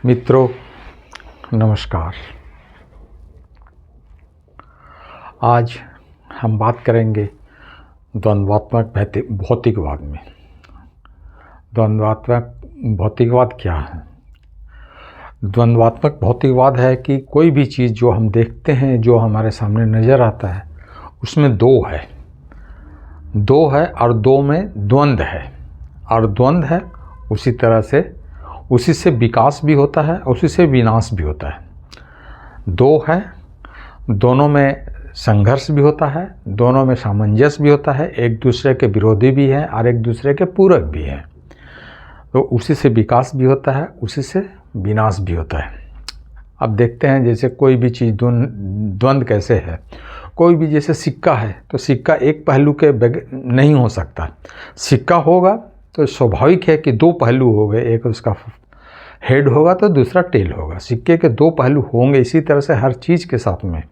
मित्रों नमस्कार। आज हम बात करेंगे द्वंद्वात्मक भौतिकवाद में। द्वंद्वात्मक भौतिकवाद क्या है? द्वंद्वात्मक भौतिकवाद है कि कोई भी चीज़ जो हम देखते हैं, जो हमारे सामने नज़र आता है, उसमें दो है और दो में द्वंद्व है। और द्वंद्व है उसी तरह से उसी से विकास भी होता है, उसी से विनाश भी होता है। दो है, दोनों में संघर्ष भी होता है, दोनों में सामंजस्य भी होता है, एक दूसरे के विरोधी भी हैं और एक दूसरे के पूरक भी हैं। तो उसी से विकास भी होता है, उसी से विनाश भी होता है। अब देखते हैं जैसे कोई भी चीज़ द्वंद्व कैसे है। कोई भी जैसे सिक्का है तो सिक्का एक पहलू के नहीं हो सकता। सिक्का होगा तो स्वाभाविक है कि दो पहलू हो गए, एक उसका हेड होगा तो दूसरा टेल होगा। सिक्के के दो पहलू होंगे। इसी तरह से हर चीज़ के साथ में,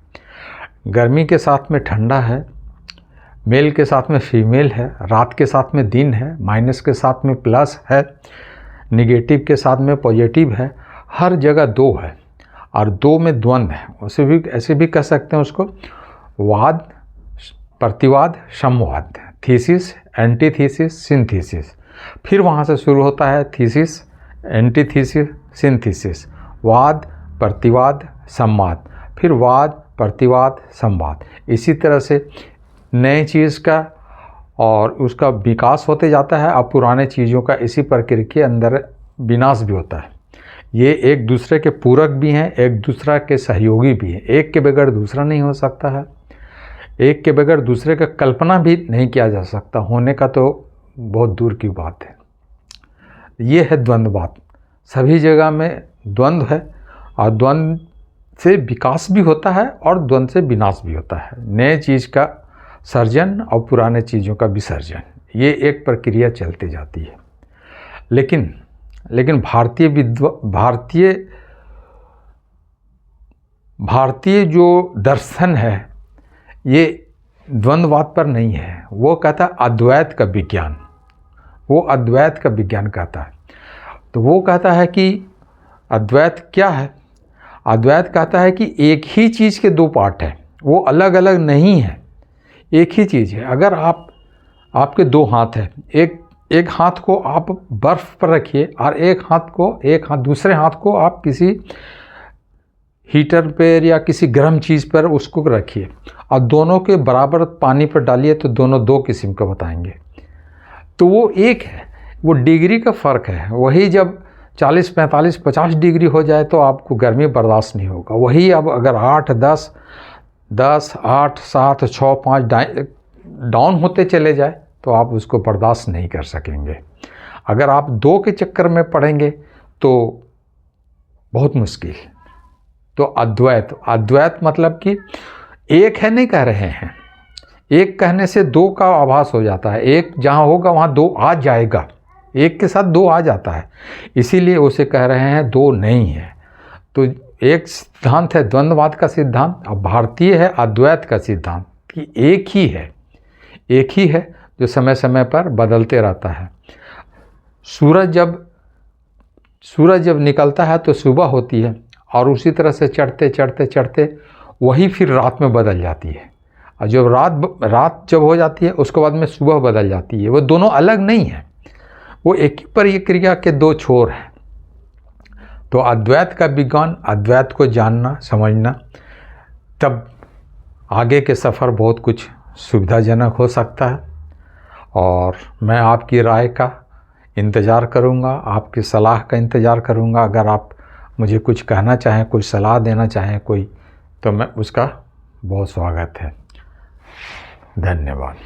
गर्मी के साथ में ठंडा है, मेल के साथ में फीमेल है, रात के साथ में दिन है, माइनस के साथ में प्लस है, निगेटिव के साथ में पॉजिटिव है। हर जगह दो है और दो में द्वंद्व है। उसे भी ऐसे भी कह सकते हैं उसको, वाद, प्रतिवाद, समवाद, थीसिस, एंटीथीसिस, सिंथेसिस। फिर वहाँ से शुरू होता है थीसिस, एंटीथीसिस, सिंथेसिस, वाद, प्रतिवाद, संवाद, फिर वाद, प्रतिवाद, संवाद। इसी तरह से नए चीज़ का और उसका विकास होते जाता है और पुराने चीज़ों का इसी प्रक्रिया के अंदर विनाश भी होता है। ये एक दूसरे के पूरक भी हैं, एक दूसरा के सहयोगी भी हैं। एक के बगैर दूसरा नहीं हो सकता है, एक के बगैर दूसरे का कल्पना भी नहीं किया जा सकता। होने का तो बहुत दूर की बात है। ये है द्वंद्ववाद। सभी जगह में द्वंद्व है और द्वंद्व से विकास भी होता है और द्वंद्व से विनाश भी होता है। नए चीज़ का सर्जन और पुराने चीज़ों का विसर्जन, ये एक प्रक्रिया चलती जाती है। लेकिन भारतीय जो दर्शन है ये द्वंद्ववाद पर नहीं है। वो कहता है अद्वैत का विज्ञान, वो अद्वैत का विज्ञान कहता है। तो वो कहता है कि अद्वैत क्या है? अद्वैत कहता है कि एक ही चीज़ के दो पार्ट हैं, वो अलग अलग नहीं है, एक ही चीज़ है। अगर आपके दो हाथ हैं, एक हाथ को आप बर्फ़ पर रखिए और एक हाथ दूसरे हाथ को आप किसी हीटर पर या किसी गर्म चीज़ पर उसको रखिए और दोनों के बराबर पानी पर डालिए तो दोनों दो किस्म का बताएंगे। तो वो एक है, वो डिग्री का फ़र्क है। वही जब 40, 45, 50 डिग्री हो जाए तो आपको गर्मी बर्दाश्त नहीं होगा। वही अब अगर 8, 10, 8, 7, 6, 5 डाउन होते चले जाए तो आप उसको बर्दाश्त नहीं कर सकेंगे। अगर आप दो के चक्कर में पड़ेंगे तो बहुत मुश्किल। तो अद्वैत मतलब कि एक है नहीं कह रहे हैं। एक कहने से दो का आभास हो जाता है। एक जहाँ होगा वहाँ दो आ जाएगा, एक के साथ दो आ जाता है, इसीलिए उसे कह रहे हैं दो नहीं है। तो एक सिद्धांत है द्वंद्ववाद का सिद्धांत, और भारतीय है अद्वैत का सिद्धांत कि एक ही है जो समय समय पर बदलते रहता है। सूरज जब निकलता है तो सुबह होती है और उसी तरह से चढ़ते वही फिर रात में बदल जाती है। और जब रात जब हो जाती है उसके बाद में सुबह बदल जाती है। वो दोनों अलग नहीं है, वो एक ही प्रक्रिया के दो छोर हैं। तो अद्वैत का विज्ञान, अद्वैत को जानना समझना, तब आगे के सफ़र बहुत कुछ सुविधाजनक हो सकता है। और मैं आपकी राय का इंतज़ार करूँगा, आपकी सलाह का इंतज़ार करूँगा। अगर आप मुझे कुछ कहना चाहें, कोई सलाह देना चाहें तो मैं उसका बहुत स्वागत है। धन्यवाद।